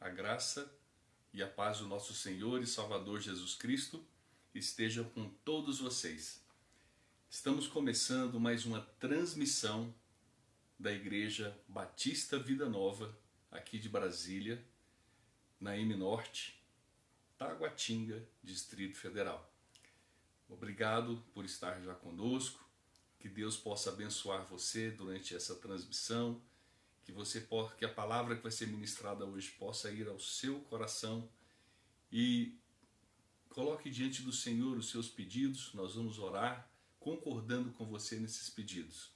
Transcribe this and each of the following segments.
a graça e a paz do nosso Senhor e Salvador Jesus Cristo estejam com todos vocês. Estamos começando mais uma transmissão da Igreja Batista Vida Nova, aqui de Brasília, na M Norte, Taguatinga, Distrito Federal. Obrigado por estar já conosco, que Deus possa abençoar você durante essa transmissão, que a palavra que vai ser ministrada hoje possa ir ao seu coração e coloque diante do Senhor os seus pedidos. Nós vamos orar concordando com você nesses pedidos.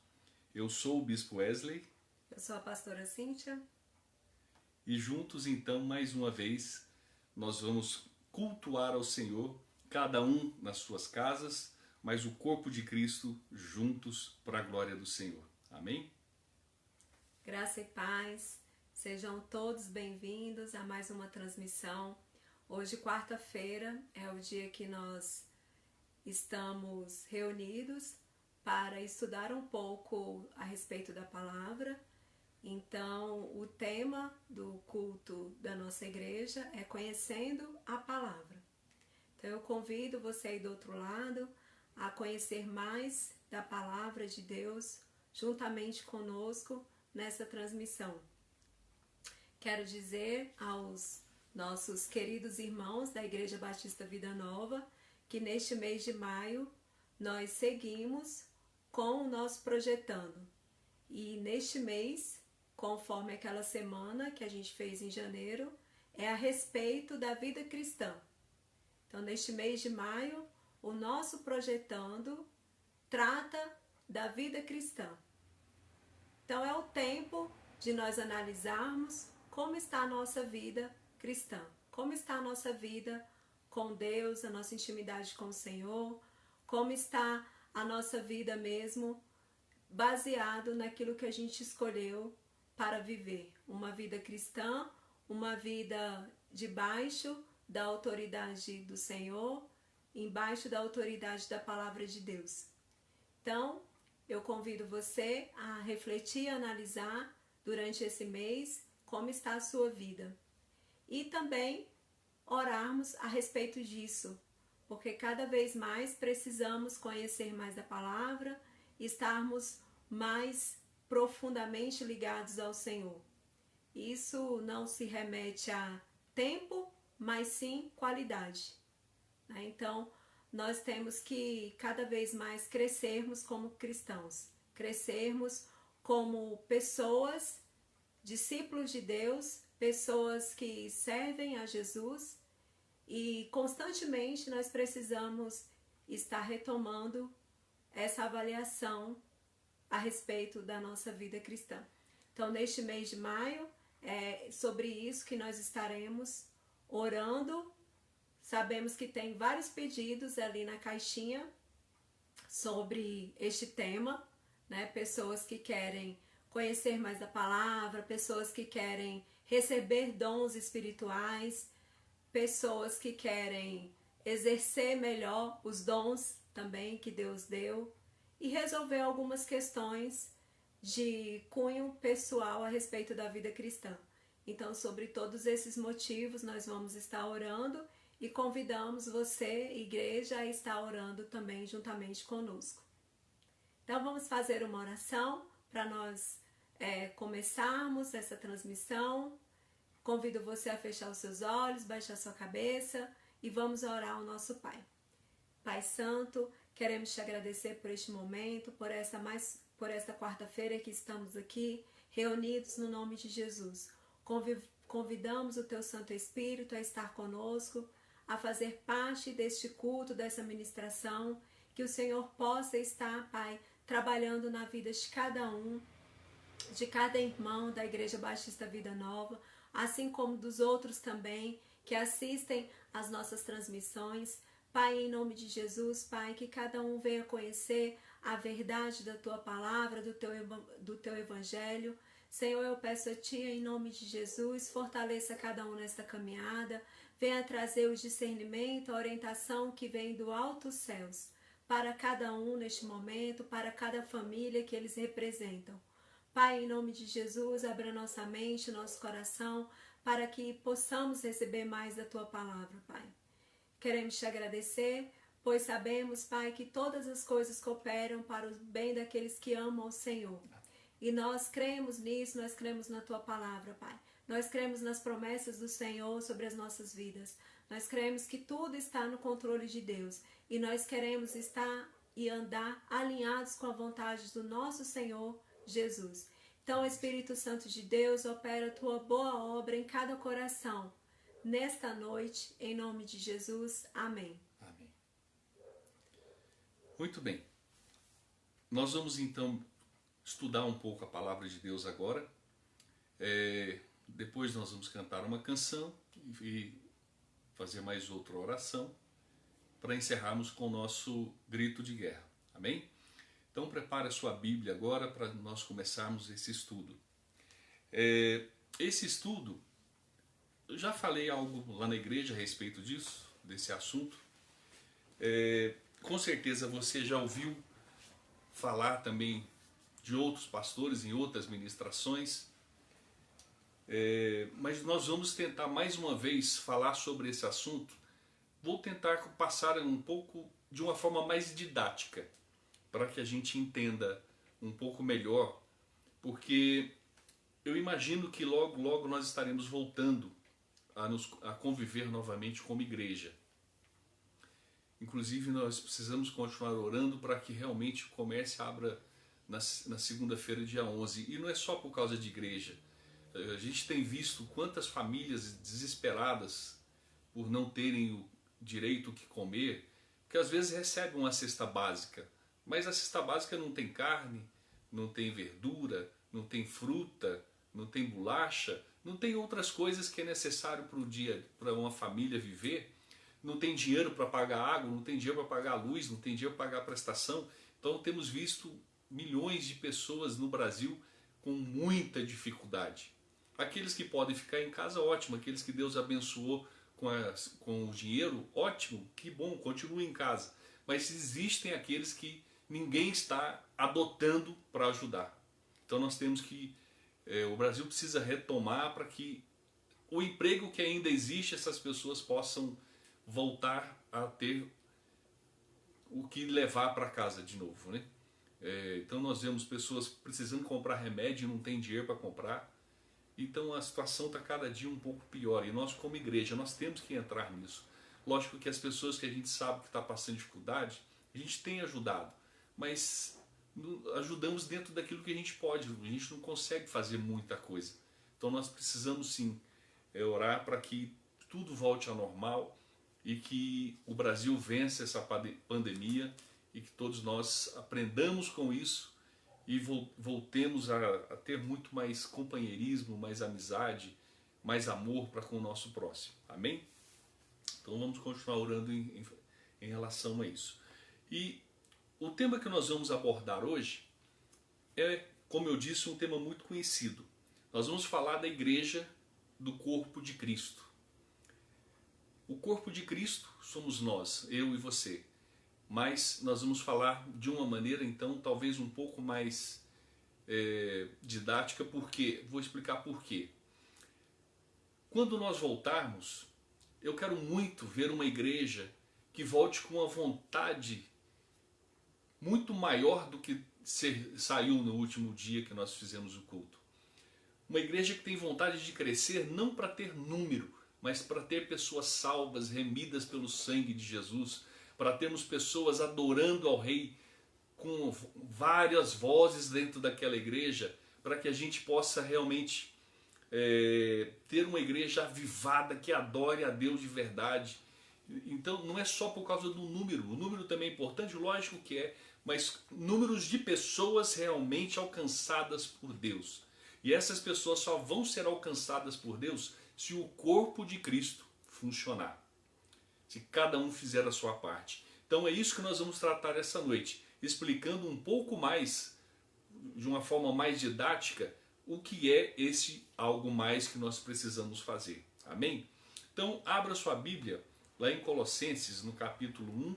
Eu sou o Bispo Wesley. Eu sou a pastora Cíntia. E juntos então, mais uma vez, nós vamos cultuar ao Senhor, cada um nas suas casas, mas o corpo de Cristo juntos para a glória do Senhor. Amém? Graça e paz, sejam todos bem-vindos a mais uma transmissão. Hoje, quarta-feira, é o dia que nós estamos reunidos para estudar um pouco a respeito da palavra. Então, o tema do culto da nossa igreja é Conhecendo a Palavra. Então, eu convido você aí do outro lado a conhecer mais da palavra de Deus juntamente conosco nessa transmissão. Quero dizer aos nossos queridos irmãos da Igreja Batista Vida Nova que neste mês de maio nós seguimos com o nosso projetando. E neste mês, conforme aquela semana que a gente fez em janeiro, é a respeito da vida cristã. Então, neste mês de maio, o nosso projetando trata da vida cristã. Então, é o tempo de nós analisarmos como está a nossa vida cristã, como está a nossa vida com Deus, a nossa intimidade com o Senhor, como está a nossa vida mesmo baseado naquilo que a gente escolheu para viver. Uma vida cristã, uma vida debaixo da autoridade do Senhor, embaixo da autoridade da palavra de Deus. Então, eu convido você a refletir e analisar durante esse mês como está a sua vida. E também orarmos a respeito disso, porque cada vez mais precisamos conhecer mais da palavra e estarmos mais profundamente ligados ao Senhor. Isso não se remete a tempo, mas sim qualidade. Então, nós temos que cada vez mais crescermos como cristãos, crescermos como pessoas, discípulos de Deus, pessoas que servem a Jesus, e constantemente nós precisamos estar retomando essa avaliação a respeito da nossa vida cristã. Então, neste mês de maio, é sobre isso que nós estaremos orando. Sabemos que tem vários pedidos ali na caixinha sobre este tema, né? Pessoas que querem conhecer mais da palavra, pessoas que querem receber dons espirituais, pessoas que querem exercer melhor os dons também que Deus deu e resolver algumas questões de cunho pessoal a respeito da vida cristã. Então, sobre todos esses motivos, nós vamos estar orando e convidamos você, igreja, a estar orando também juntamente conosco. Então, vamos fazer uma oração para nós começarmos essa transmissão. Convido você a fechar os seus olhos, baixar sua cabeça e vamos orar ao nosso Pai. Pai Santo, queremos te agradecer por este momento, por esta quarta-feira que estamos aqui reunidos no nome de Jesus. Convidamos o Teu Santo Espírito a estar conosco, a fazer parte deste culto, dessa ministração, que o Senhor possa estar, Pai, trabalhando na vida de cada um, de cada irmão da Igreja Batista Vida Nova, assim como dos outros também que assistem às nossas transmissões. Pai, em nome de Jesus, Pai, que cada um venha conhecer a verdade da Tua palavra, do Teu Evangelho. Senhor, eu peço a Ti, em nome de Jesus, fortaleça cada um nesta caminhada, venha trazer o discernimento, a orientação que vem do alto céus para cada um neste momento, para cada família que eles representam. Pai, em nome de Jesus, abra nossa mente, nosso coração, para que possamos receber mais da Tua palavra, Pai. Queremos Te agradecer, pois sabemos, Pai, que todas as coisas cooperam para o bem daqueles que amam o Senhor. E nós cremos nisso, nós cremos na Tua palavra, Pai. Nós cremos nas promessas do Senhor sobre as nossas vidas. Nós cremos que tudo está no controle de Deus. E nós queremos estar e andar alinhados com a vontade do nosso Senhor Jesus. Então, Espírito Santo de Deus, opera a Tua boa obra em cada coração. Nesta noite, em nome de Jesus. Amém. Amém. Muito bem. Nós vamos então estudar um pouco a palavra de Deus agora. Depois nós vamos cantar uma canção e fazer mais outra oração para encerrarmos com o nosso grito de guerra. Amém? Então prepare a sua Bíblia agora para nós começarmos esse estudo. Esse estudo, eu já falei algo lá na igreja a respeito disso, desse assunto. Com certeza você já ouviu falar também de outros pastores em outras ministrações, mas nós vamos tentar mais uma vez falar sobre esse assunto. Vou tentar passar um pouco de uma forma mais didática, para que a gente entenda um pouco melhor, porque eu imagino que logo, logo nós estaremos voltando a conviver novamente como igreja. Inclusive nós precisamos continuar orando para que realmente o comércio abra na segunda-feira, dia 11. E não é só por causa de igreja. A gente tem visto quantas famílias desesperadas por não terem o direito que comer, que às vezes recebem uma cesta básica, mas a cesta básica não tem carne, não tem verdura, não tem fruta, não tem bolacha, não tem outras coisas que é necessário para uma família viver. Não tem dinheiro para pagar água, não tem dinheiro para pagar luz, não tem dinheiro para pagar prestação. Então temos visto milhões de pessoas no Brasil com muita dificuldade. Aqueles que podem ficar em casa, ótimo. Aqueles que Deus abençoou com o dinheiro, ótimo, que bom, continue em casa. Mas existem aqueles que ninguém está adotando para ajudar. Então nós temos que, o Brasil precisa retomar para que o emprego que ainda existe, essas pessoas possam voltar a ter o que levar para casa de novo, né? Então nós vemos pessoas precisando comprar remédio e não tem dinheiro para comprar. Então a situação está cada dia um pouco pior. E nós como igreja, nós temos que entrar nisso. Lógico que as pessoas que a gente sabe que está passando dificuldade, a gente tem ajudado. Mas ajudamos dentro daquilo que a gente pode. A gente não consegue fazer muita coisa. Então nós precisamos sim orar para que tudo volte ao normal e que o Brasil vença essa pandemia e que todos nós aprendamos com isso e voltemos a ter muito mais companheirismo, mais amizade, mais amor para com o nosso próximo. Amém? Então vamos continuar orando em relação a isso. E o tema que nós vamos abordar hoje é, como eu disse, um tema muito conhecido. Nós vamos falar da igreja do corpo de Cristo. O corpo de Cristo somos nós, eu e você. Mas nós vamos falar de uma maneira, então, talvez um pouco mais didática, porque vou explicar por quê. Quando nós voltarmos, eu quero muito ver uma igreja que volte com uma vontade muito maior do que saiu no último dia que nós fizemos o culto. Uma igreja que tem vontade de crescer não para ter número, mas para ter pessoas salvas, remidas pelo sangue de Jesus, para termos pessoas adorando ao Rei com várias vozes dentro daquela igreja, para que a gente possa realmente ter uma igreja avivada que adore a Deus de verdade. Então não é só por causa do número, o número também é importante, lógico que é, mas números de pessoas realmente alcançadas por Deus. E essas pessoas só vão ser alcançadas por Deus se o corpo de Cristo funcionar. Se cada um fizer a sua parte. Então é isso que nós vamos tratar essa noite, explicando um pouco mais, de uma forma mais didática, o que é esse algo mais que nós precisamos fazer. Amém? Então abra sua Bíblia lá em Colossenses, no capítulo 1,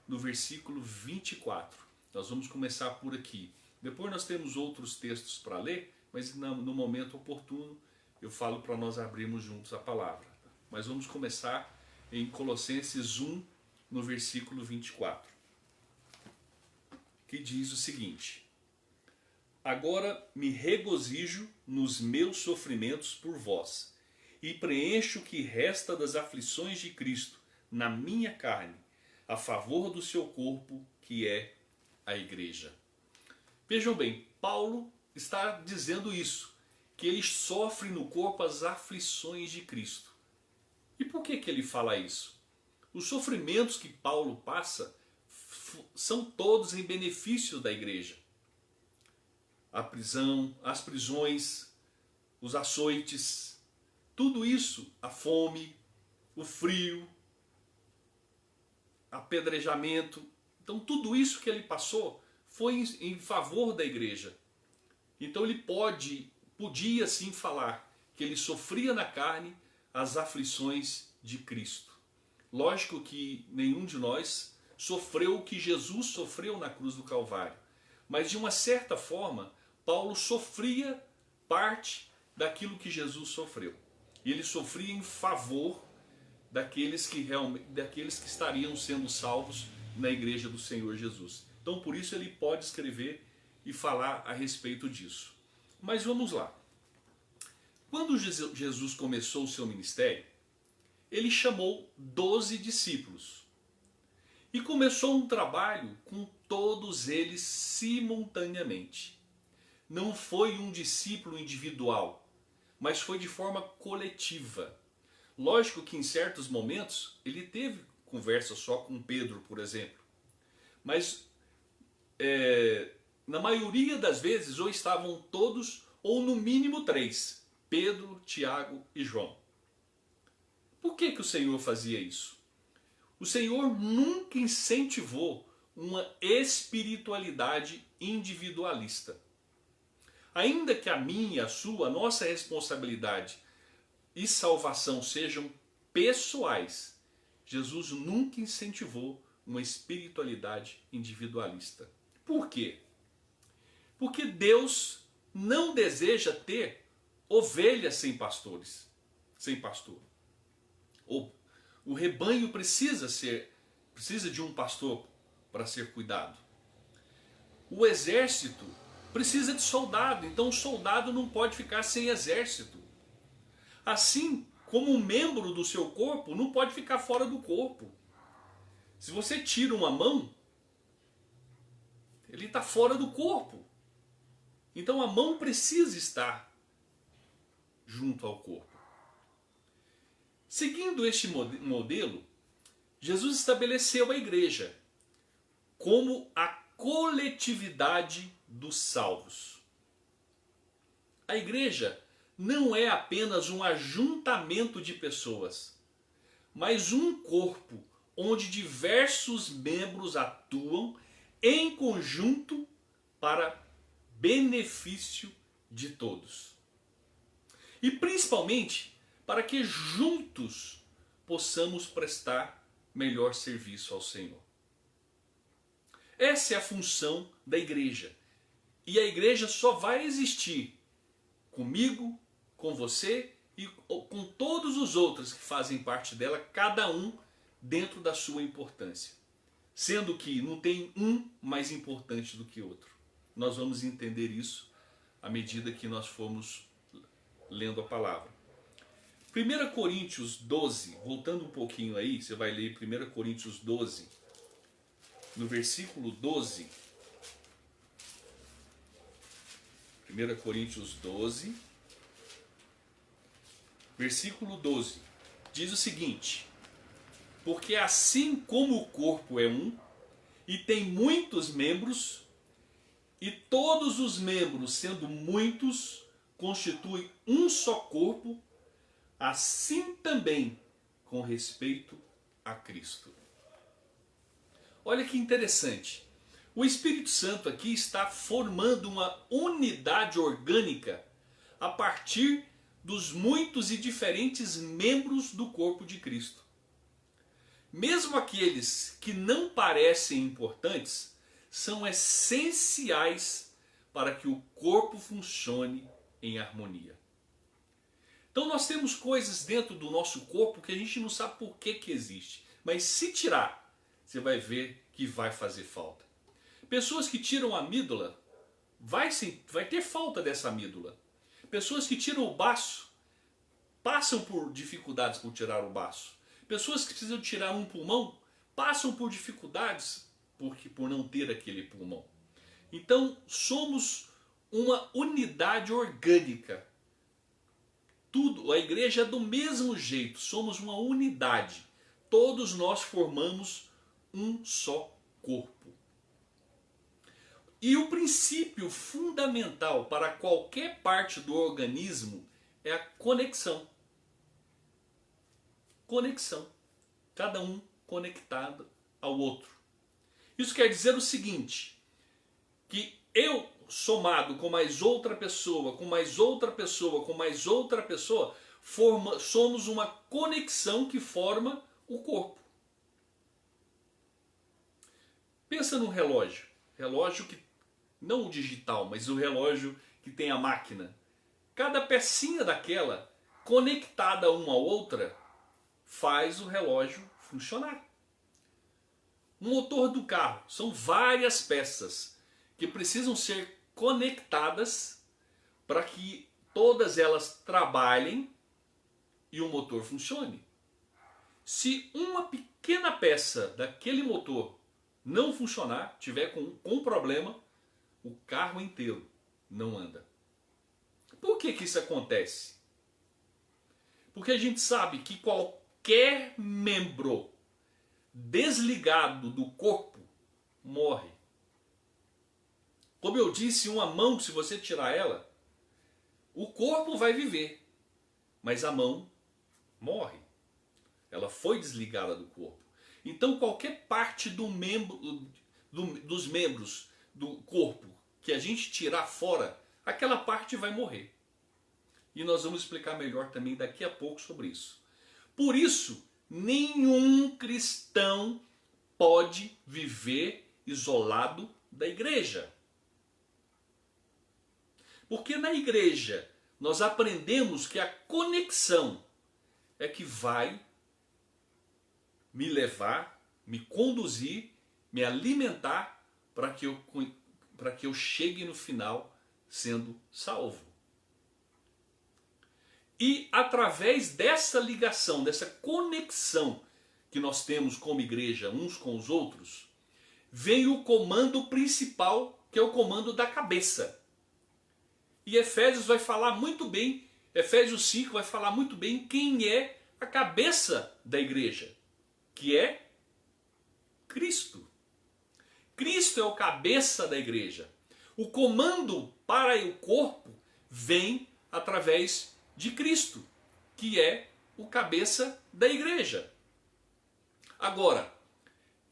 no versículo 24. Nós vamos começar por aqui. Depois nós temos outros textos para ler, mas no momento oportuno eu falo para nós abrirmos juntos a palavra. Mas vamos começar em Colossenses 1, no versículo 24, que diz o seguinte: agora me regozijo nos meus sofrimentos por vós, e preencho o que resta das aflições de Cristo na minha carne, a favor do seu corpo, que é a igreja. Vejam bem, Paulo está dizendo isso, que ele sofre no corpo as aflições de Cristo. E por que ele fala isso? Os sofrimentos que Paulo passa são todos em benefício da igreja. A prisão, as prisões, os açoites, tudo isso, a fome, o frio, apedrejamento. Então tudo isso que ele passou foi em favor da igreja. Então ele podia sim falar que ele sofria na carne as aflições de Cristo. Lógico que nenhum de nós sofreu o que Jesus sofreu na cruz do Calvário. Mas de uma certa forma, Paulo sofria parte daquilo que Jesus sofreu. E ele sofria em favor daqueles que estariam sendo salvos na igreja do Senhor Jesus. Então por isso ele pode escrever e falar a respeito disso. Mas vamos lá. Quando Jesus começou o seu ministério, ele chamou 12 discípulos. E começou um trabalho com todos eles simultaneamente. Não foi um discípulo individual, mas foi de forma coletiva. Lógico que em certos momentos ele teve conversa só com Pedro, por exemplo. Mas na maioria das vezes ou estavam todos ou no mínimo 3. Pedro, Tiago e João. Por que o Senhor fazia isso? O Senhor nunca incentivou uma espiritualidade individualista. Ainda que a minha, a sua, a nossa responsabilidade e salvação sejam pessoais, Jesus nunca incentivou uma espiritualidade individualista. Por quê? Porque Deus não deseja ter ovelhas sem pastores, sem pastor. O rebanho precisa de um pastor para ser cuidado. O exército precisa de soldado, então o soldado não pode ficar sem exército. Assim como um membro do seu corpo não pode ficar fora do corpo. Se você tira uma mão, ele está fora do corpo. Então a mão precisa estar junto ao corpo. Seguindo este modelo, Jesus estabeleceu a igreja como a coletividade dos salvos. A igreja não é apenas um ajuntamento de pessoas, mas um corpo onde diversos membros atuam em conjunto para benefício de todos. E principalmente para que juntos possamos prestar melhor serviço ao Senhor. Essa é a função da igreja. E a igreja só vai existir comigo, com você e com todos os outros que fazem parte dela, cada um dentro da sua importância. Sendo que não tem um mais importante do que outro. Nós vamos entender isso à medida que nós formos lendo a palavra. 1 Coríntios 12, voltando um pouquinho aí, você vai ler 1 Coríntios 12, no versículo 12. 1 Coríntios 12, versículo 12, diz o seguinte: porque assim como o corpo é um, e tem muitos membros, e todos os membros, sendo muitos, constituem um só corpo, assim também com respeito a Cristo. Olha que interessante. O Espírito Santo aqui está formando uma unidade orgânica a partir dos muitos e diferentes membros do corpo de Cristo. Mesmo aqueles que não parecem importantes, são essenciais para que o corpo funcione em harmonia. Então nós temos coisas dentro do nosso corpo que a gente não sabe por que existe. Mas se tirar, você vai ver que vai fazer falta. Pessoas que tiram a amígdala, vai ter falta dessa amígdala. Pessoas que tiram o baço, passam por dificuldades por tirar o baço. Pessoas que precisam tirar um pulmão, passam por dificuldades por não ter aquele pulmão. Então somos uma unidade orgânica. Tudo, a igreja é do mesmo jeito, somos uma unidade. Todos nós formamos um só corpo. E o princípio fundamental para qualquer parte do organismo é a conexão. Conexão. Cada um conectado ao outro. Isso quer dizer o seguinte, que eu somado com mais outra pessoa, com mais outra pessoa, com mais outra pessoa, somos uma conexão que forma o corpo. Pensa num relógio. Relógio que, não o digital, mas o relógio que tem a máquina. Cada pecinha daquela, conectada uma à outra, faz o relógio funcionar. O motor do carro são várias peças que precisam ser conectadas para que todas elas trabalhem e o motor funcione. Se uma pequena peça daquele motor não funcionar, tiver com problema, o carro inteiro não anda. Por que isso acontece? Porque a gente sabe que qualquer membro desligado do corpo morre. Como eu disse, uma mão, se você tirar ela, o corpo vai viver, mas a mão morre. Ela foi desligada do corpo. Então qualquer parte dos membros do corpo que a gente tirar fora, aquela parte vai morrer. E nós vamos explicar melhor também daqui a pouco sobre isso. Por isso, nenhum cristão pode viver isolado da igreja. Porque na igreja nós aprendemos que a conexão é que vai me levar, me conduzir, me alimentar para que eu chegue no final sendo salvo. E através dessa ligação, dessa conexão que nós temos como igreja uns com os outros, vem o comando principal, que é o comando da cabeça. E Efésios vai falar muito bem, Efésios 5 vai falar muito bem quem é a cabeça da igreja, que é Cristo. Cristo é o cabeça da igreja. O comando para o corpo vem através de Cristo, que é o cabeça da igreja. Agora,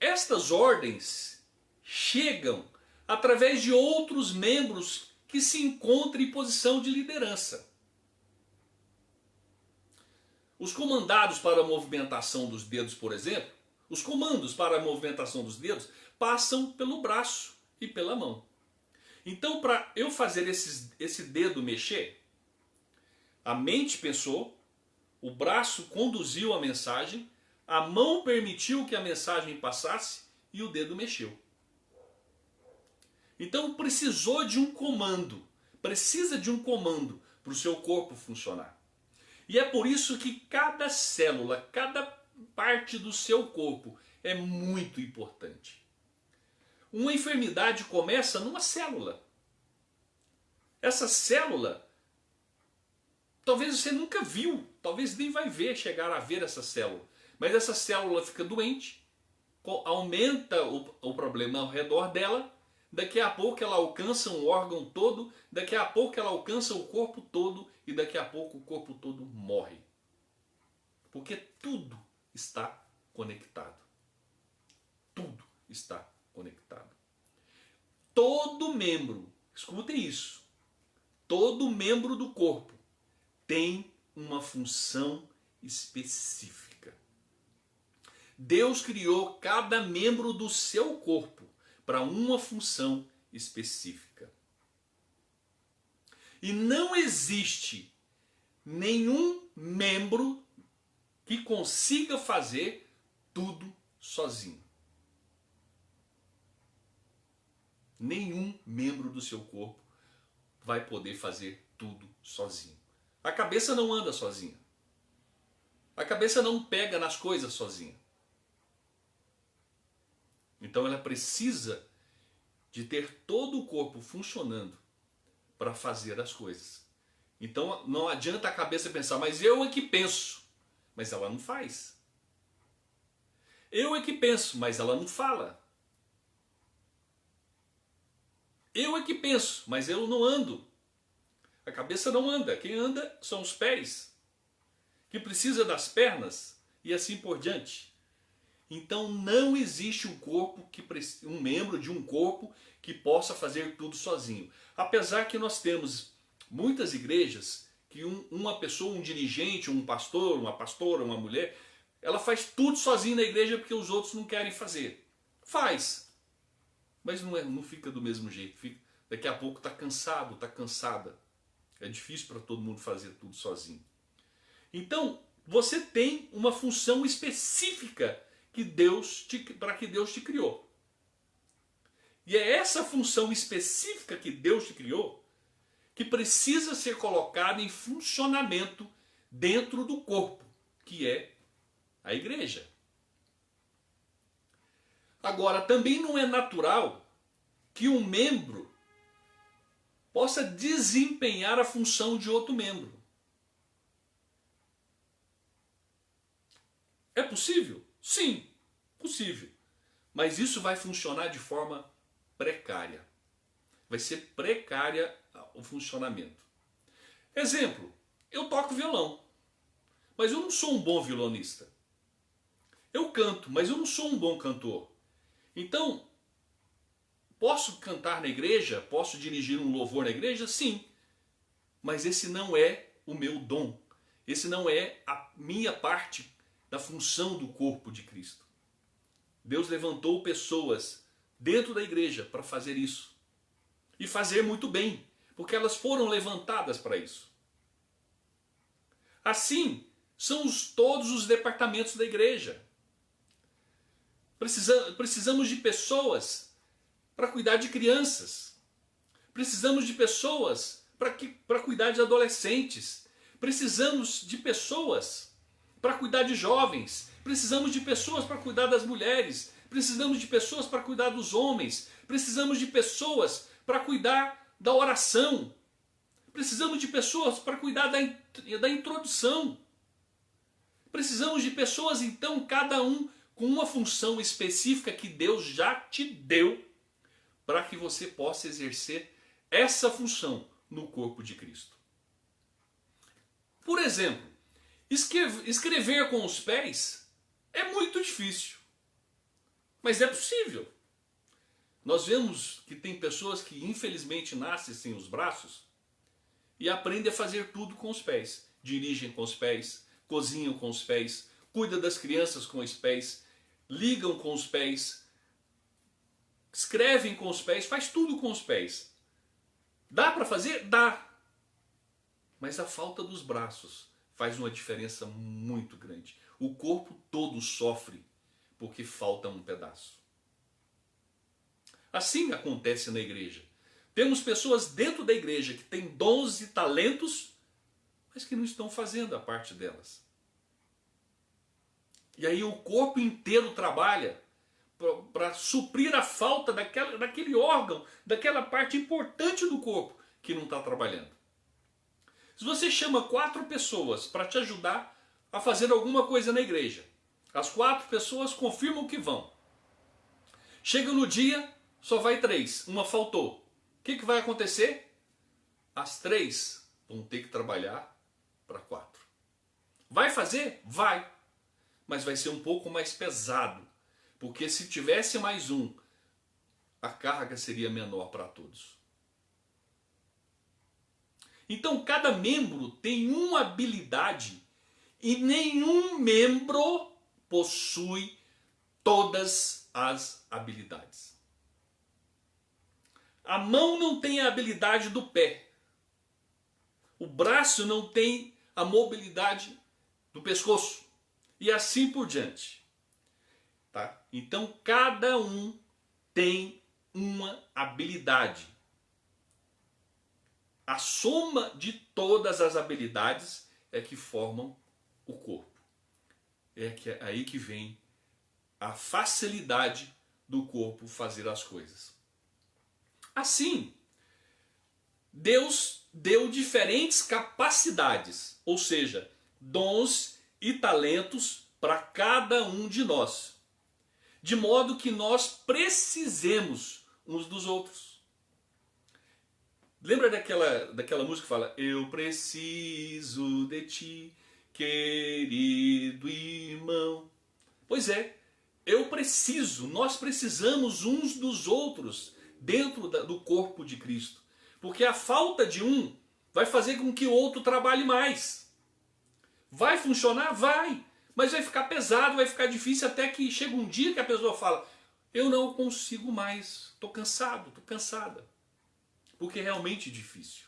estas ordens chegam através de outros membros que se encontram em posição de liderança. Os comandados para a movimentação dos dedos, por exemplo, os comandos para a movimentação dos dedos passam pelo braço e pela mão. Então, para eu fazer esse dedo mexer, a mente pensou, o braço conduziu a mensagem, a mão permitiu que a mensagem passasse e o dedo mexeu. Então precisou de um comando, precisa de um comando para o seu corpo funcionar. E é por isso que cada célula, cada parte do seu corpo é muito importante. Uma enfermidade começa numa célula. Essa célula, talvez você nunca viu, talvez nem vai chegar a ver essa célula. Mas essa célula fica doente, aumenta o problema ao redor dela, daqui a pouco ela alcança um órgão todo, daqui a pouco ela alcança o corpo todo e daqui a pouco o corpo todo morre. Porque tudo está conectado. Tudo está conectado. Todo membro, escutem isso, todo membro do corpo tem uma função específica. Deus criou cada membro do seu corpo para uma função específica. E não existe nenhum membro que consiga fazer tudo sozinho. Nenhum membro do seu corpo vai poder fazer tudo sozinho. A cabeça não anda sozinha. A cabeça não pega nas coisas sozinha. Então ela precisa de ter todo o corpo funcionando para fazer as coisas. Então não adianta a cabeça pensar, mas eu é que penso. Mas ela não faz. Eu é que penso, mas ela não fala. Eu é que penso, mas eu não ando. A cabeça não anda. Quem anda são os pés, que precisa das pernas e assim por diante. Então não existe um membro de um corpo que possa fazer tudo sozinho. Apesar que nós temos muitas igrejas que uma pessoa, um dirigente, um pastor, uma pastora, uma mulher, ela faz tudo sozinha na igreja porque os outros não querem fazer. Faz, mas não fica do mesmo jeito. Daqui a pouco está cansado, está cansada. É difícil para todo mundo fazer tudo sozinho. Então, você tem uma função específica para que Deus te criou. E é essa função específica que Deus te criou que precisa ser colocada em funcionamento dentro do corpo, que é a igreja. Agora, também não é natural que um membro possa desempenhar a função de outro membro. É possível? Sim, possível. Mas isso vai funcionar de forma precária. Vai ser precária o funcionamento. Exemplo, eu toco violão, mas eu não sou um bom violonista. Eu canto, mas eu não sou um bom cantor. Então, posso cantar na igreja? Posso dirigir um louvor na igreja? Sim. Mas esse não é o meu dom. Esse não é a minha parte da função do corpo de Cristo. Deus levantou pessoas dentro da igreja para fazer isso. E fazer muito bem, porque elas foram levantadas para isso. Assim, são todos os departamentos da igreja. Precisamos de pessoas para cuidar de crianças. Precisamos de pessoas para cuidar de adolescentes. Precisamos de pessoas para cuidar de jovens. Precisamos de pessoas para cuidar das mulheres. Precisamos de pessoas para cuidar dos homens. Precisamos de pessoas para cuidar da oração. Precisamos de pessoas para cuidar da introdução. Precisamos de pessoas, então, cada um com uma função específica que Deus já te deu para que você possa exercer essa função no corpo de Cristo. Por exemplo, escrever com os pés é muito difícil, mas é possível. Nós vemos que tem pessoas que infelizmente nascem sem os braços e aprendem a fazer tudo com os pés. Dirigem com os pés, cozinham com os pés, cuidam das crianças com os pés, ligam com os pés, escrevem com os pés, faz tudo com os pés. Dá para fazer? Dá. Mas a falta dos braços faz uma diferença muito grande. O corpo todo sofre porque falta um pedaço. Assim acontece na igreja. Temos pessoas dentro da igreja que têm dons e talentos, mas que não estão fazendo a parte delas. E aí o corpo inteiro trabalha para suprir a falta daquele órgão, daquela parte importante do corpo que não está trabalhando. Se você chama 4 pessoas para te ajudar a fazer alguma coisa na igreja, as 4 pessoas confirmam que vão. Chega no dia, só vai 3, uma faltou. O que vai acontecer? As 3 vão ter que trabalhar para 4. Vai fazer? Vai. Mas vai ser um pouco mais pesado. Porque se tivesse mais um, a carga seria menor para todos. Então cada membro tem uma habilidade e nenhum membro possui todas as habilidades. A mão não tem a habilidade do pé. O braço não tem a mobilidade do pescoço e assim por diante. Tá? Então cada um tem uma habilidade. A soma de todas as habilidades é que formam o corpo. É aí que vem a facilidade do corpo fazer as coisas. Assim, Deus deu diferentes capacidades, ou seja, dons e talentos para cada um de nós, de modo que nós precisemos uns dos outros. Lembra daquela música que fala: eu preciso de ti, querido irmão? Pois é, nós precisamos uns dos outros dentro do corpo de Cristo. Porque a falta de um vai fazer com que o outro trabalhe mais. Vai funcionar? Vai. Mas vai ficar pesado, vai ficar difícil, até que chega um dia que a pessoa fala: eu não consigo mais, estou cansado, estou cansada. Porque é realmente difícil.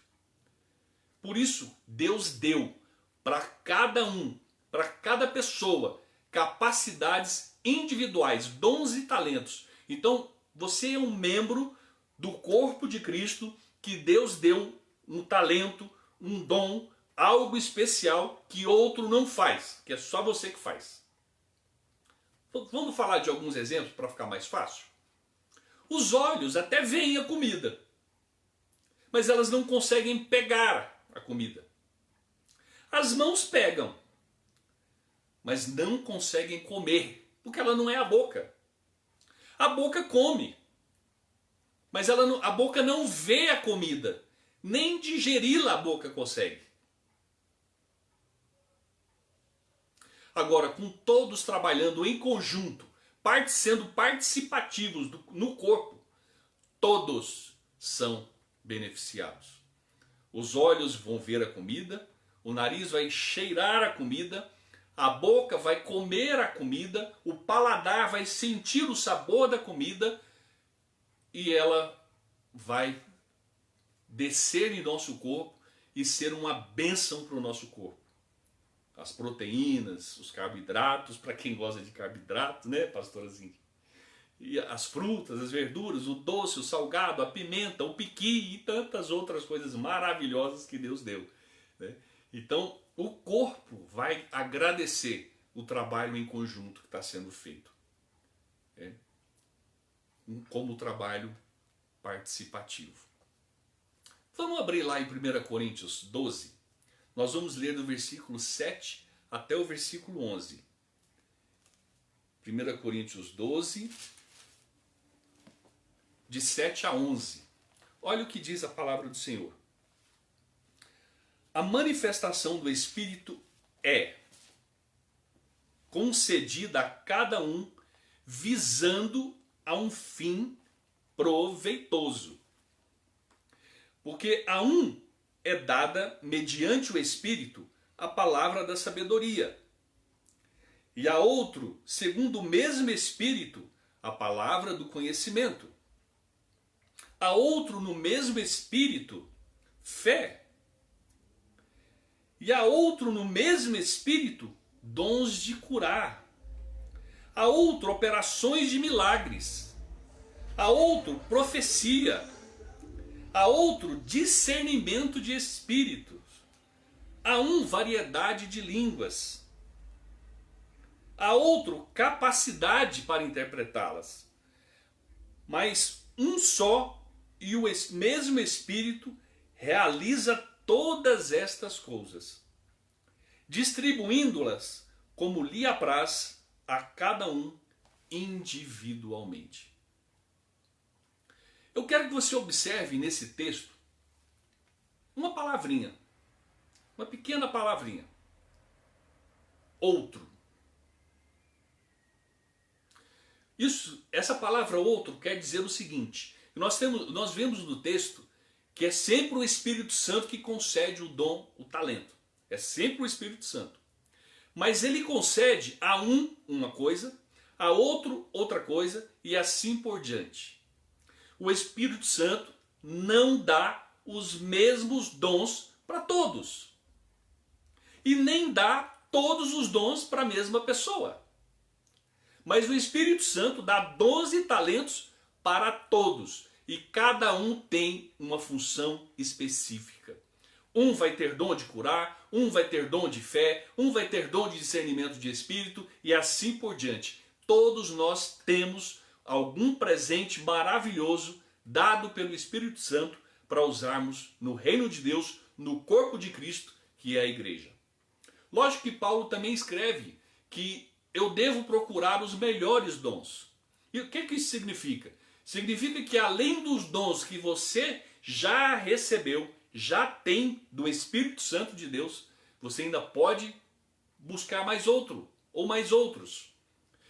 Por isso, Deus deu para cada um, para cada pessoa, capacidades individuais, dons e talentos. Então, você é um membro do corpo de Cristo que Deus deu um talento, um dom, algo especial que outro não faz, que é só você que faz. Vamos falar de alguns exemplos para ficar mais fácil? Os olhos até veem a comida, mas elas não conseguem pegar a comida. As mãos pegam, mas não conseguem comer, porque ela não é a boca. A boca come, mas a boca não vê a comida, nem digeri-la a boca consegue. Agora, com todos trabalhando em conjunto, sendo participativos no corpo, todos são beneficiados. Os olhos vão ver a comida, o nariz vai cheirar a comida, a boca vai comer a comida, o paladar vai sentir o sabor da comida e ela vai descer em nosso corpo e ser uma bênção para o nosso corpo. As proteínas, os carboidratos, para quem gosta de carboidrato, né, pastorzinho? E as frutas, as verduras, o doce, o salgado, a pimenta, o piqui e tantas outras coisas maravilhosas que Deus deu, né? Então, o corpo vai agradecer o trabalho em conjunto que está sendo feito, né? Como trabalho participativo. Vamos abrir lá em 1 Coríntios 12. Nós vamos ler do versículo 7 até o versículo 11. 1 Coríntios 12, de 7 a 11. Olha o que diz a palavra do Senhor. A manifestação do Espírito é concedida a cada um visando a um fim proveitoso. Porque a um é dada, mediante o Espírito, a palavra da sabedoria. E a outro, segundo o mesmo Espírito, a palavra do conhecimento. A outro, no mesmo Espírito, fé. E a outro, no mesmo Espírito, dons de curar. A outro, operações de milagres. A outro, profecia. A outro, discernimento de espíritos. A um, variedade de línguas. A outro, capacidade para interpretá-las. Mas um só e o mesmo Espírito realiza todas estas coisas, distribuindo-las como lhe apraz a cada um individualmente. Eu quero que você observe nesse texto uma palavrinha, uma pequena palavrinha. Outro. Essa palavra outro quer dizer o seguinte: nós vemos no texto que é sempre o Espírito Santo que concede o dom, o talento. É sempre o Espírito Santo. Mas ele concede a um uma coisa, a outro outra coisa e assim por diante. O Espírito Santo não dá os mesmos dons para todos. e nem dá todos os dons para a mesma pessoa. Mas o Espírito Santo dá 12 talentos para todos, e cada um tem uma função específica. Um vai ter dom de curar, um vai ter dom de fé, um vai ter dom de discernimento de espírito e assim por diante. Todos nós temos algum presente maravilhoso dado pelo Espírito Santo para usarmos no reino de Deus, no corpo de Cristo, que é a igreja. Lógico que Paulo também escreve que eu devo procurar os melhores dons. E o que isso significa? Significa que além dos dons que você já recebeu, já tem do Espírito Santo de Deus, você ainda pode buscar mais outro ou mais outros.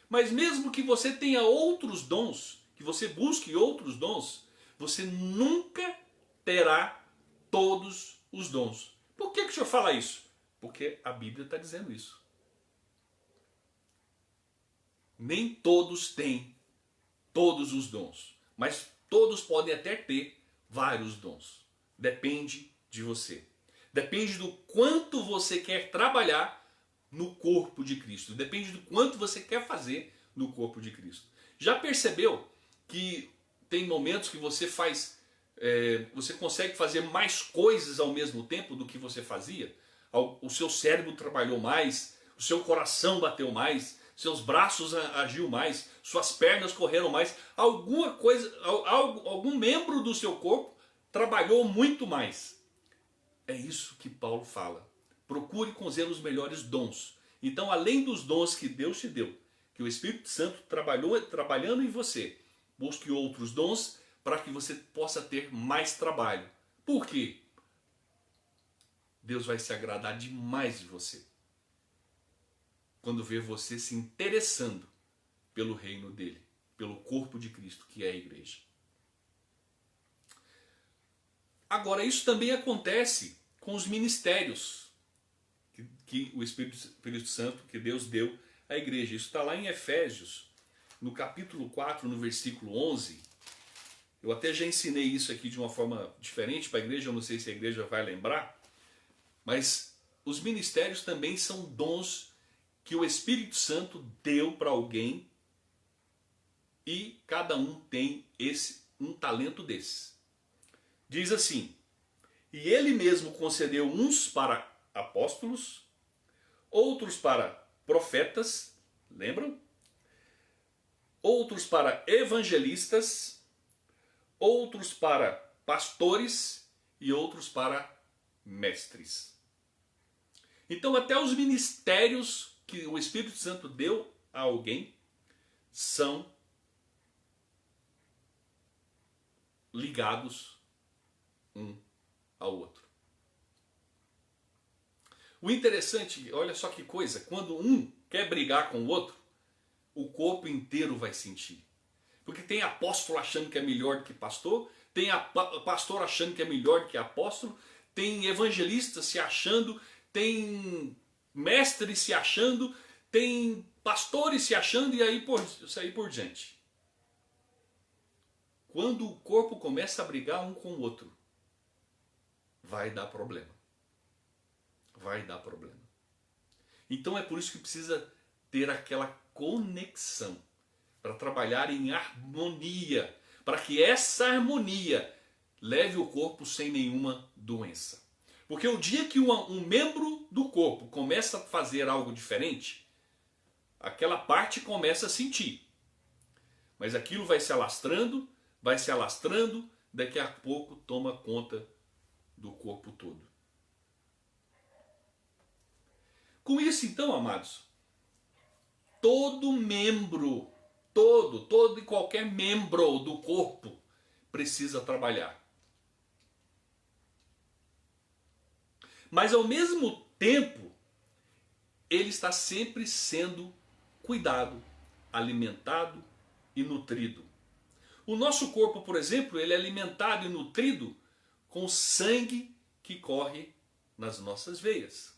Mas mesmo que você tenha outros dons, que você busque outros dons, você nunca terá todos os dons. Por que o senhor fala isso? Porque a Bíblia está dizendo isso. Nem todos têm todos os dons, mas todos podem até ter vários dons. Depende de você. Depende do quanto você quer trabalhar no corpo de Cristo. Depende do quanto você quer fazer no corpo de Cristo. Já percebeu que tem momentos que você faz, você consegue fazer mais coisas ao mesmo tempo do que você fazia? O seu cérebro trabalhou mais, o seu coração bateu mais, seus braços agiu mais, suas pernas correram mais, alguma coisa, algum membro do seu corpo trabalhou muito mais. É isso que Paulo fala. Procure com zelo os melhores dons. Então, além dos dons que Deus te deu, que o Espírito Santo trabalhando em você, busque outros dons para que você possa ter mais trabalho. Por quê? Deus vai se agradar demais de você quando ver você se interessando pelo reino dele, pelo corpo de Cristo, que é a igreja. Agora, isso também acontece com os ministérios que o Espírito Santo, que Deus deu à igreja. Isso está lá em Efésios, no capítulo 4, no versículo 11. Eu até já ensinei isso aqui de uma forma diferente para a igreja, eu não sei se a igreja vai lembrar, mas os ministérios também são dons que o Espírito Santo deu para alguém e cada um tem um talento desse. Diz assim: e ele mesmo concedeu uns para apóstolos, outros para profetas, lembram? Outros para evangelistas, outros para pastores e outros para mestres. Então até os ministérios que o Espírito Santo deu a alguém são ligados um ao outro. O interessante, olha só que coisa, quando um quer brigar com o outro, o corpo inteiro vai sentir. Porque tem apóstolo achando que é melhor do que pastor, tem pastor achando que é melhor do que apóstolo, tem evangelista se achando, tem mestres se achando, tem pastores se achando e aí por diante. Quando o corpo começa a brigar um com o outro, vai dar problema. Vai dar problema. Então é por isso que precisa ter aquela conexão para trabalhar em harmonia, para que essa harmonia leve o corpo sem nenhuma doença. Porque o dia que um membro do corpo começa a fazer algo diferente, aquela parte começa a sentir. Mas aquilo vai se alastrando, daqui a pouco toma conta do corpo todo. Com isso então, amados, todo membro, todo e qualquer membro do corpo precisa trabalhar. Mas ao mesmo tempo, ele está sempre sendo cuidado, alimentado e nutrido. O nosso corpo, por exemplo, ele é alimentado e nutrido com o sangue que corre nas nossas veias.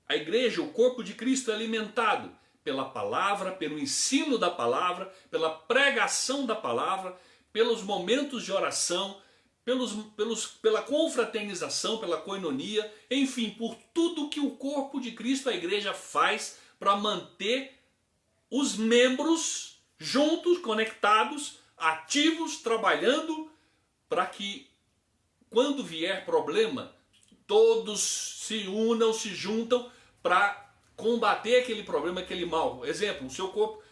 A igreja, o corpo de Cristo, é alimentado pela palavra, pelo ensino da palavra, pela pregação da palavra, pelos momentos de oração, pela confraternização, pela koinonia, enfim, por tudo que o corpo de Cristo, a igreja, faz para manter os membros juntos, conectados, ativos, trabalhando, para que quando vier problema, todos se unam, se juntam para combater aquele problema, aquele mal. Exemplo, o seu corpo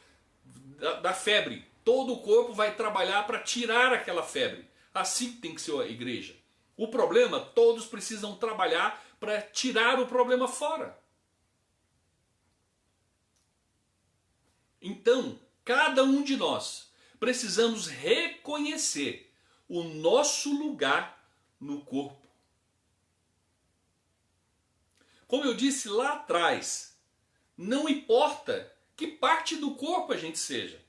da febre, todo o corpo vai trabalhar para tirar aquela febre. Assim tem que ser a igreja. O problema, todos precisam trabalhar para tirar o problema fora. Então, cada um de nós precisamos reconhecer o nosso lugar no corpo. Como eu disse lá atrás, não importa que parte do corpo a gente seja.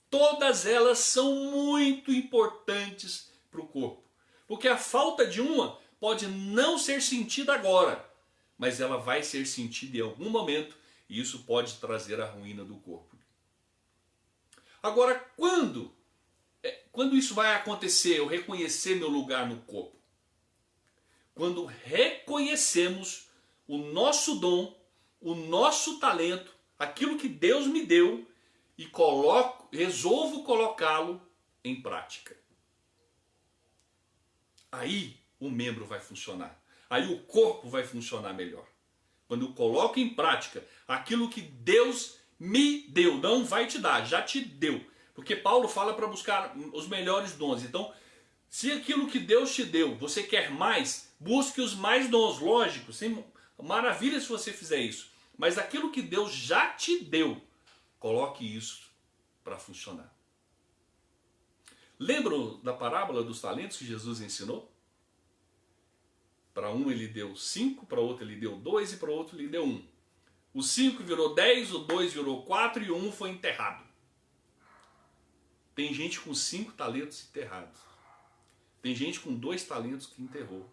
Todas elas são muito importantes para o corpo. Porque a falta de uma pode não ser sentida agora, mas ela vai ser sentida em algum momento e isso pode trazer a ruína do corpo. Agora, quando isso vai acontecer, eu reconhecer meu lugar no corpo? Quando reconhecemos o nosso dom, o nosso talento, aquilo que Deus me deu e resolvo colocá-lo em prática. Aí o membro vai funcionar. Aí o corpo vai funcionar melhor. Quando eu coloco em prática aquilo que Deus me deu, não vai te dar, já te deu. Porque Paulo fala para buscar os melhores dons. Então, se aquilo que Deus te deu, você quer mais, busque os mais dons. Lógico, maravilha se você fizer isso. Mas aquilo que Deus já te deu, coloque isso para funcionar. Lembram da parábola dos talentos que Jesus ensinou? Para um ele deu 5, para outro ele deu 2 e para outro ele deu 1. O 5 virou 10, o 2 virou 4 e o 1 foi enterrado. Tem gente com 5 talentos enterrados. Tem gente com 2 talentos que enterrou.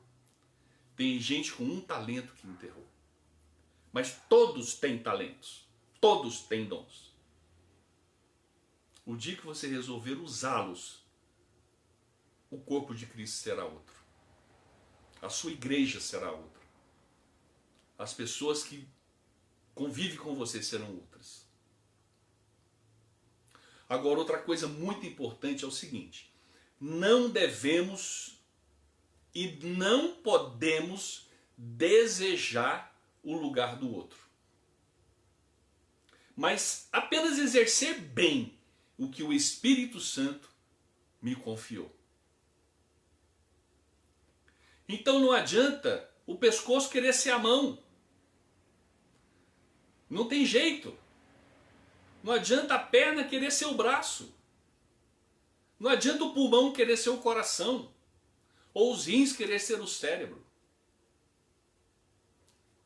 Tem gente com 1 talento que enterrou. Mas todos têm talentos. Todos têm dons. O dia que você resolver usá-los, o corpo de Cristo será outro. A sua igreja será outra. As pessoas que convivem com você serão outras. Agora, outra coisa muito importante é o seguinte: não devemos e não podemos desejar o lugar do outro, mas apenas exercer bem o que o Espírito Santo me confiou. Então não adianta o pescoço querer ser a mão. Não tem jeito. Não adianta a perna querer ser o braço. Não adianta o pulmão querer ser o coração. Ou os rins querer ser o cérebro.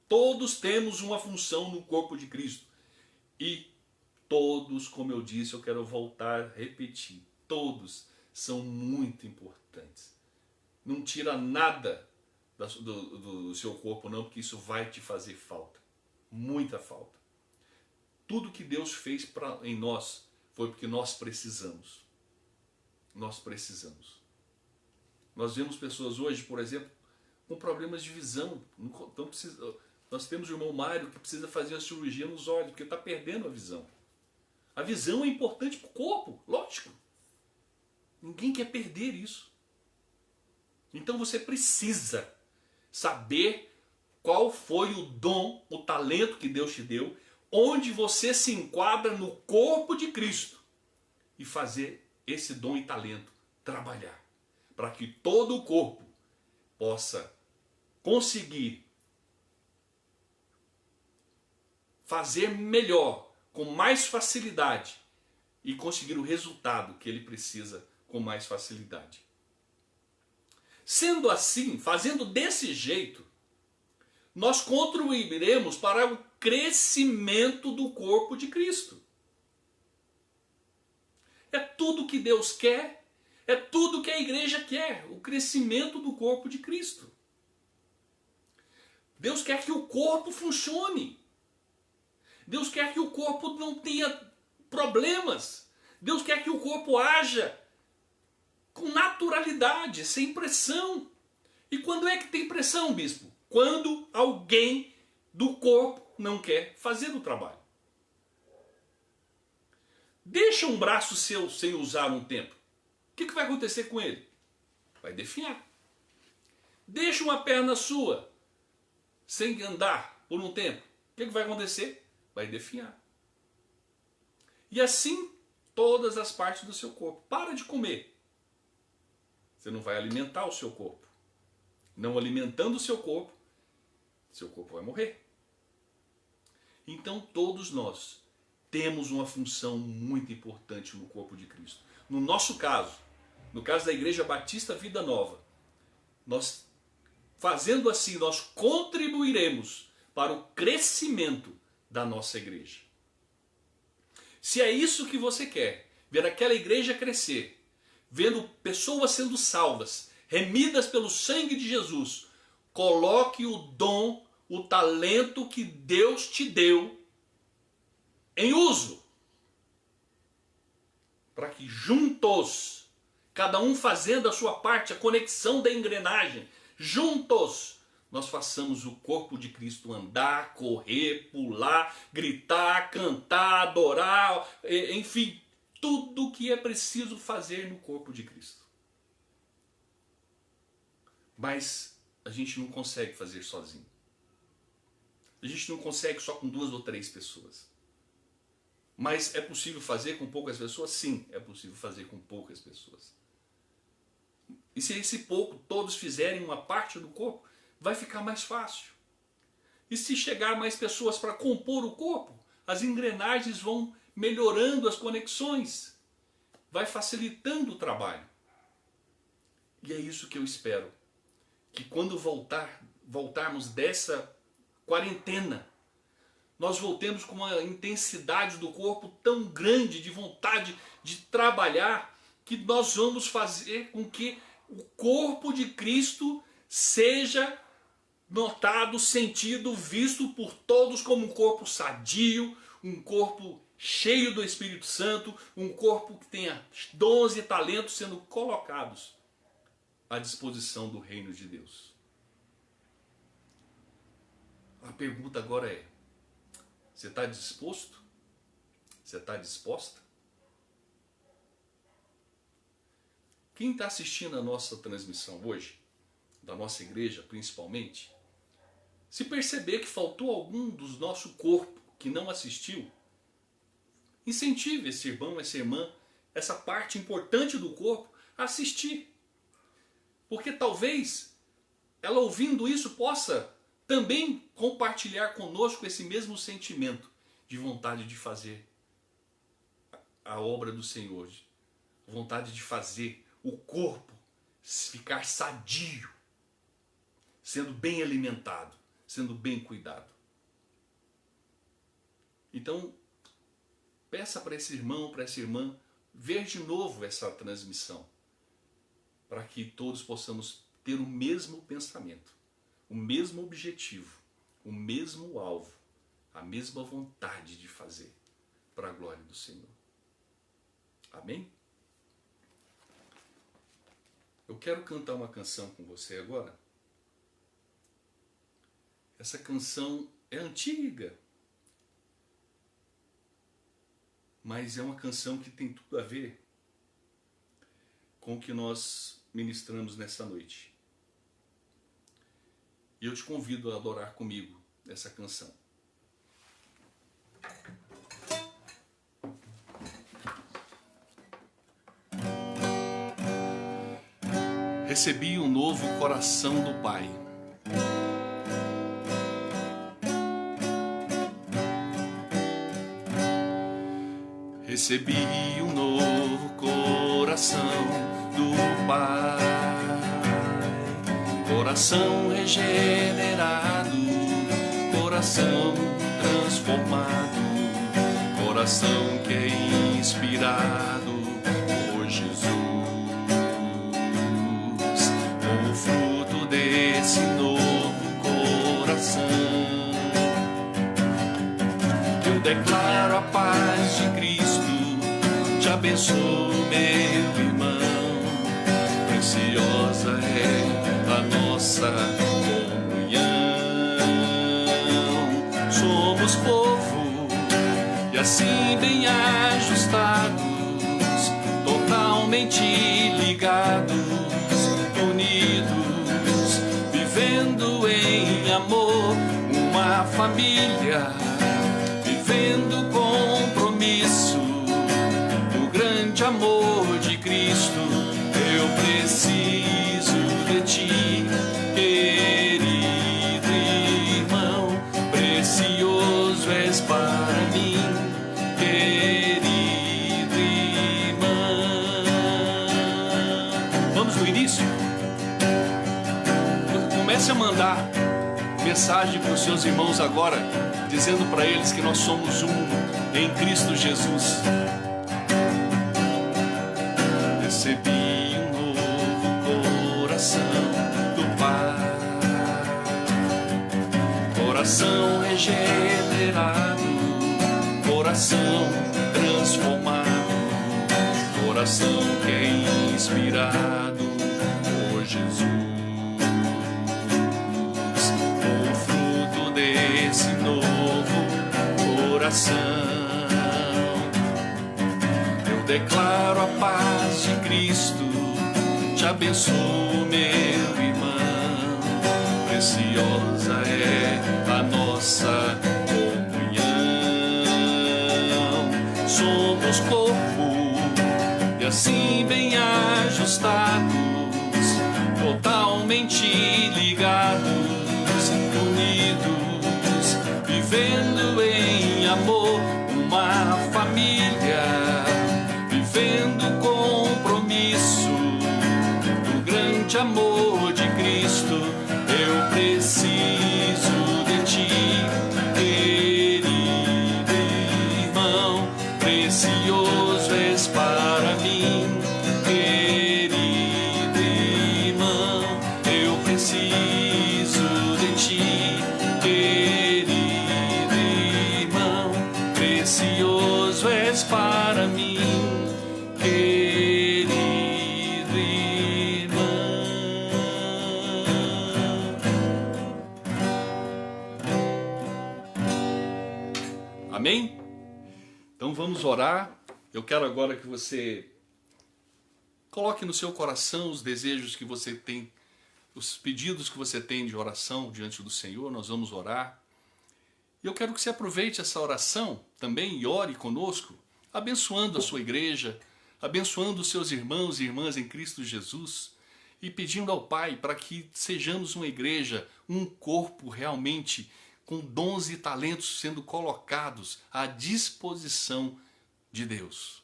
Todos temos uma função no corpo de Cristo. E todos, como eu disse, eu quero voltar a repetir, todos são muito importantes. Não tira nada do seu corpo não, porque isso vai te fazer falta. Muita falta. Tudo que Deus fez em nós foi porque nós precisamos. Nós precisamos. Nós vemos pessoas hoje, por exemplo, com problemas de visão. Então nós temos o irmão Mário que precisa fazer a cirurgia nos olhos, porque está perdendo a visão. A visão é importante para o corpo, lógico. Ninguém quer perder isso. Então você precisa saber qual foi o dom, o talento que Deus te deu, onde você se enquadra no corpo de Cristo e fazer esse dom e talento trabalhar, para que todo o corpo possa conseguir fazer melhor, com mais facilidade e conseguir o resultado que ele precisa com mais facilidade. Sendo assim, fazendo desse jeito, nós contribuiremos para o crescimento do corpo de Cristo. É tudo que Deus quer, é tudo que a igreja quer, o crescimento do corpo de Cristo. Deus quer que o corpo funcione. Deus quer que o corpo não tenha problemas. Deus quer que o corpo haja com naturalidade, sem pressão. E quando é que tem pressão, bispo? Quando alguém do corpo não quer fazer o trabalho. Deixa um braço seu sem usar um tempo. O que vai acontecer com ele? Vai definhar. Deixa uma perna sua sem andar por um tempo. O que vai acontecer? Vai definhar. E assim todas as partes do seu corpo. Para de comer. Você não vai alimentar o seu corpo. Não alimentando o seu corpo vai morrer. Então todos nós temos uma função muito importante no corpo de Cristo. No nosso caso, no caso da Igreja Batista Vida Nova, nós, fazendo assim, nós contribuiremos para o crescimento da nossa igreja. Se é isso que você quer, ver aquela igreja crescer, vendo pessoas sendo salvas, remidas pelo sangue de Jesus, coloque o dom, o talento que Deus te deu em uso, para que juntos, cada um fazendo a sua parte, a conexão da engrenagem, juntos nós façamos o corpo de Cristo andar, correr, pular, gritar, cantar, adorar, enfim, tudo o que é preciso fazer no corpo de Cristo. Mas a gente não consegue fazer sozinho. A gente não consegue só com 2 ou 3 pessoas. Mas é possível fazer com poucas pessoas? Sim, é possível fazer com poucas pessoas. E se esse pouco todos fizerem uma parte do corpo, vai ficar mais fácil. E se chegar mais pessoas para compor o corpo, as engrenagens vão melhorando as conexões, vai facilitando o trabalho. E é isso que eu espero, que quando voltarmos dessa quarentena, nós voltemos com uma intensidade do corpo tão grande, de vontade de trabalhar, que nós vamos fazer com que o corpo de Cristo seja notado, sentido, visto por todos como um corpo sadio, um corpo cheio do Espírito Santo, um corpo que tenha 12 talentos sendo colocados à disposição do reino de Deus. A pergunta agora é: você está disposto? Você está disposta? Quem está assistindo a nossa transmissão hoje, da nossa igreja principalmente, se perceber que faltou algum do nosso corpo que não assistiu, incentive esse irmão, essa irmã, essa parte importante do corpo a assistir. Porque talvez ela, ouvindo isso, possa também compartilhar conosco esse mesmo sentimento de vontade de fazer a obra do Senhor, vontade de fazer o corpo ficar sadio, sendo bem alimentado, sendo bem cuidado. Então, peça para esse irmão, para essa irmã, ver de novo essa transmissão, para que todos possamos ter o mesmo pensamento, o mesmo objetivo, o mesmo alvo, a mesma vontade de fazer para a glória do Senhor. Amém? Eu quero cantar uma canção com você agora. Essa canção é antiga, mas é uma canção que tem tudo a ver com o que nós ministramos nessa noite. E eu te convido a adorar comigo essa canção. Recebi um novo coração do Pai. Recebi um novo coração do Pai. Coração regenerado, coração transformado, coração que é inspirado por Jesus. Como fruto desse novo coração, eu declaro a paz de Cristo. Te abençoo, meu irmão. preciosa é a nossa comunhão. Somos povo e assim bem ajustados, totalmente ligados, unidos, vivendo em amor, uma família, vivendo compromisso, o grande amor de Cristo. Eu preciso de ti, querido irmão, precioso és para mim, querido irmão. Vamos no início? Comece a mandar mensagem para os seus irmãos agora, dizendo para eles que nós somos um em Cristo Jesus. Recebi um novo coração do Pai, coração regenerado, coração transformado, coração que é inspirado por Jesus. Esse novo coração, eu declaro a paz de Cristo, te abençoo, meu irmão. Preciosa é a nossa comunhão. Somos corpo e assim bem ajustados, totalmente ligados, unidos, vivendo em amor, uma família, vivendo compromisso, do grande amor de Cristo. Eu preciso de ti, querido irmão, precioso és para mim, querido irmão. Eu preciso de ti, querido irmão, precioso és para mim, querido irmão. Amém? Então vamos orar. Eu quero agora que você coloque no seu coração os desejos que você tem, os pedidos que você tem de oração diante do Senhor. Nós vamos orar. E eu quero que você aproveite essa oração também e ore conosco, abençoando a sua igreja, abençoando os seus irmãos e irmãs em Cristo Jesus e pedindo ao Pai para que sejamos uma igreja, um corpo realmente com dons e talentos sendo colocados à disposição de Deus,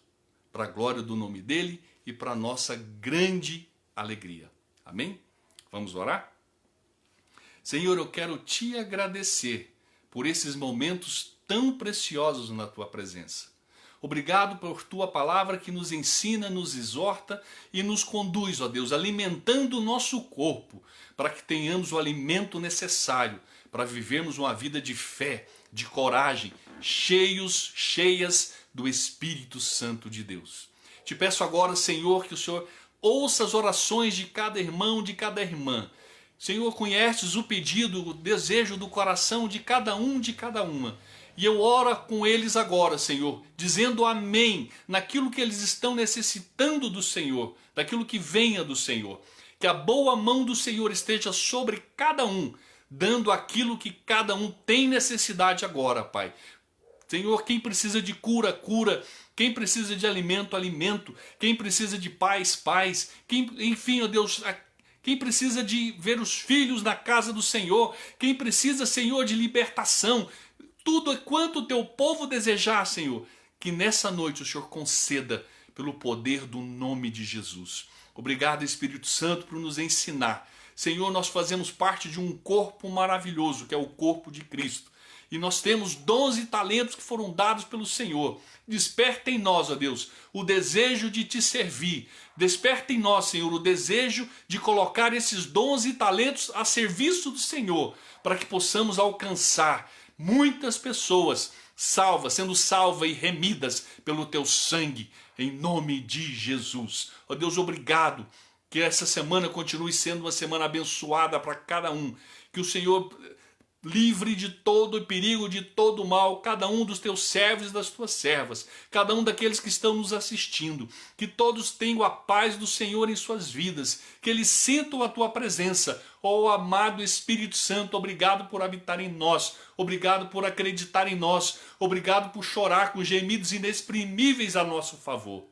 para a glória do nome dele e para a nossa grande alegria. Amém? Vamos orar? Senhor, eu quero te agradecer por esses momentos tão preciosos na tua presença. Obrigado por tua palavra que nos ensina, nos exorta e nos conduz, ó Deus, alimentando o nosso corpo, para que tenhamos o alimento necessário para vivermos uma vida de fé, de coragem, cheias do Espírito Santo de Deus. Te peço agora, Senhor, que o Senhor ouça as orações de cada irmão, de cada irmã. Senhor, conheces o pedido, o desejo do coração de cada um, de cada uma. E eu oro com eles agora, Senhor, dizendo amém naquilo que eles estão necessitando do Senhor, daquilo que venha do Senhor. Que a boa mão do Senhor esteja sobre cada um, dando aquilo que cada um tem necessidade agora, Pai. Senhor, quem precisa de cura, cura. Quem precisa de alimento, alimento. Quem precisa de paz, paz. Enfim, ó Deus, quem precisa de ver os filhos na casa do Senhor. Quem precisa, Senhor, de libertação. Tudo quanto o teu povo desejar, Senhor, que nessa noite o Senhor conceda pelo poder do nome de Jesus. Obrigado, Espírito Santo, por nos ensinar. Senhor, nós fazemos parte de um corpo maravilhoso, que é o corpo de Cristo. E nós temos dons e talentos que foram dados pelo Senhor. Desperta em nós, ó Deus, o desejo de te servir. Desperta em nós, Senhor, o desejo de colocar esses dons e talentos a serviço do Senhor, para que possamos alcançar muitas pessoas salvas, sendo salvas e remidas pelo teu sangue, em nome de Jesus. Ó Deus, obrigado Que essa semana continue sendo uma semana abençoada para cada um. Que o Senhor livre de todo perigo, de todo mal, cada um dos teus servos e das tuas servas, cada um daqueles que estão nos assistindo, que todos tenham a paz do Senhor em suas vidas, que eles sintam a tua presença. Ó amado Espírito Santo, obrigado por habitar em nós, obrigado por acreditar em nós, obrigado por chorar com gemidos inexprimíveis a nosso favor.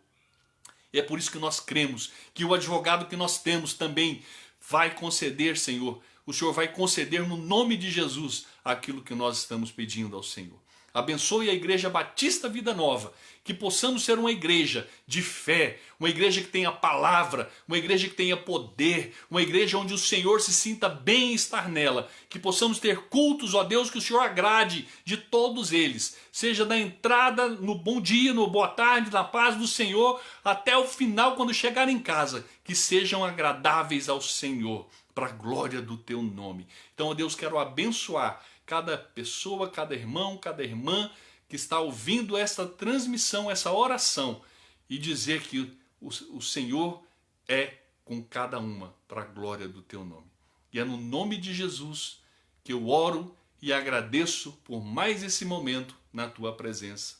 E é por isso que nós cremos que o advogado que nós temos também vai conceder, Senhor. O Senhor vai conceder no nome de Jesus aquilo que nós estamos pedindo ao Senhor. Abençoe a Igreja Batista Vida Nova, que possamos ser uma igreja de fé, uma igreja que tenha palavra, uma igreja que tenha poder, uma igreja onde o Senhor se sinta bem estar nela, que possamos ter cultos, ó Deus, que o Senhor agrade de todos eles, seja da entrada, no bom dia, no boa tarde, na paz do Senhor, até o final, quando chegar em casa, que sejam agradáveis ao Senhor, para a glória do teu nome. Então, ó Deus, quero abençoar cada pessoa, cada irmão, cada irmã que está ouvindo esta transmissão, essa oração, e dizer que o Senhor é com cada uma, para a glória do teu nome. E é no nome de Jesus que eu oro e agradeço por mais esse momento na tua presença.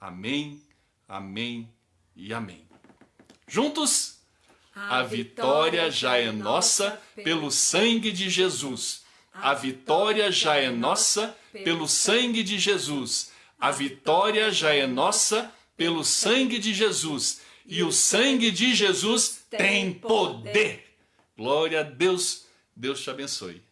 Amém, amém e amém. Juntos, a vitória já é nossa pelo sangue de Jesus. A vitória já é nossa pelo sangue de Jesus. A vitória já é nossa pelo sangue de Jesus. E o sangue de Jesus tem poder. Glória a Deus. Deus te abençoe.